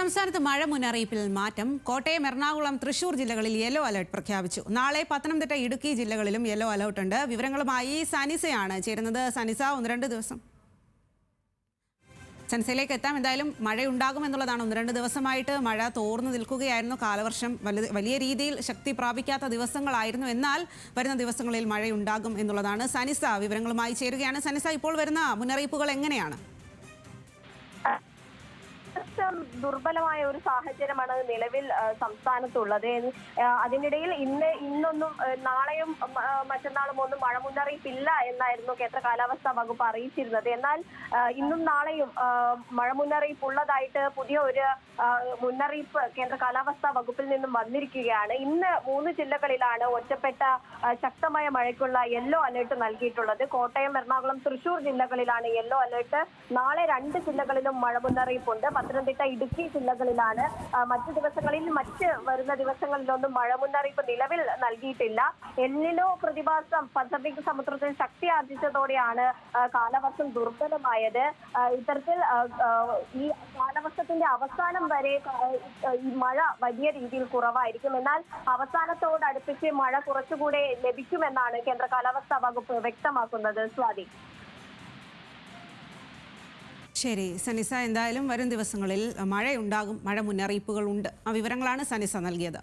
സംസ്ഥാനത്ത് മഴ മുന്നറിയിപ്പിൽ മാറ്റം. കോട്ടയം, എറണാകുളം, തൃശൂർ ജില്ലകളിൽ യെല്ലോ അലർട്ട് പ്രഖ്യാപിച്ചു. നാളെ പത്തനംതിട്ട, ഇടുക്കി ജില്ലകളിലും യെല്ലോ അലർട്ട് ഉണ്ട്. വിവരങ്ങളുമായി സനിസയാണ് ചേരുന്നത്. സനിസ, 1-2 ദിവസം സനിസയിലേക്ക് എത്താം. എന്തായാലും മഴയുണ്ടാകുമെന്നുള്ളതാണ്. 1-2 ദിവസമായിട്ട് മഴ തോർന്നു നിൽക്കുകയായിരുന്നു. കാലവർഷം വലിയ രീതിയിൽ ശക്തി പ്രാപിക്കാത്ത ദിവസങ്ങളായിരുന്നു. എന്നാൽ വരുന്ന ദിവസങ്ങളിൽ മഴയുണ്ടാകും എന്നുള്ളതാണ്. സനിസ വിവരങ്ങളുമായി ചേരുകയാണ്. സനിസ, ഇപ്പോൾ വരുന്ന മുന്നറിയിപ്പുകൾ എങ്ങനെയാണ്? ദുർബലമായ ഒരു സാഹചര്യമാണ് നിലവിൽ സംസ്ഥാനത്തുള്ളത്. അതിനിടയിൽ ഇന്നൊന്നും നാളെയും മറ്റന്നാളും ഒന്നും മഴ മുന്നറിയിപ്പില്ല എന്നായിരുന്നു കേന്ദ്ര കാലാവസ്ഥാ വകുപ്പ് അറിയിച്ചിരുന്നത്. എന്നാൽ ഇന്നും നാളെയും മഴ മുന്നറിയിപ്പ് ഉള്ളതായിട്ട് പുതിയ ഒരു മുന്നറിയിപ്പ് കേന്ദ്ര കാലാവസ്ഥാ വകുപ്പിൽ നിന്നും വന്നിരിക്കുകയാണ്. ഇന്ന് 3 ജില്ലകളിലാണ് ഒറ്റപ്പെട്ട ശക്തമായ മഴയ്ക്കുള്ള യെല്ലോ അലേർട്ട് നൽകിയിട്ടുള്ളത്. കോട്ടയം, എറണാകുളം, തൃശൂർ ജില്ലകളിലാണ് യെല്ലോ അലേർട്ട്. നാളെ 2 ജില്ലകളിലും മഴ മുന്നറിയിപ്പുണ്ട്. പത്തനംതിട്ട, ഇടുക്കി ജില്ലകളിലാണ്. മറ്റു ദിവസങ്ങളിൽ വരുന്ന ദിവസങ്ങളിലൊന്നും മഴ മുന്നറിയിപ്പ് നിലവിൽ നൽകിയിട്ടില്ല. എൽനിനോ പ്രതിഭാസം പസഫിക് സമുദ്രത്തിൽ ശക്തി ആർജിച്ചതോടെയാണ് കാലവർഷം ദുർബലമായത്. ഇത്തരത്തിൽ ഈ കാലവർഷത്തിന്റെ അവസാനം വരെ ഈ മഴ വലിയ രീതിയിൽ കുറവായിരിക്കും. എന്നാൽ അവസാനത്തോടടുപ്പിച്ച് മഴ കുറച്ചുകൂടെ ലഭിക്കുമെന്നാണ് കേന്ദ്ര കാലാവസ്ഥാ വകുപ്പ് വ്യക്തമാക്കുന്നത്. സ്വാതി. ശരി സനിസ, എന്തായാലും വരും ദിവസങ്ങളിൽ മഴയുണ്ടാകും, മഴ മുന്നറിയിപ്പുകൾ ഉണ്ട്. ആ വിവരങ്ങളാണ് സനിസ നൽകിയത്.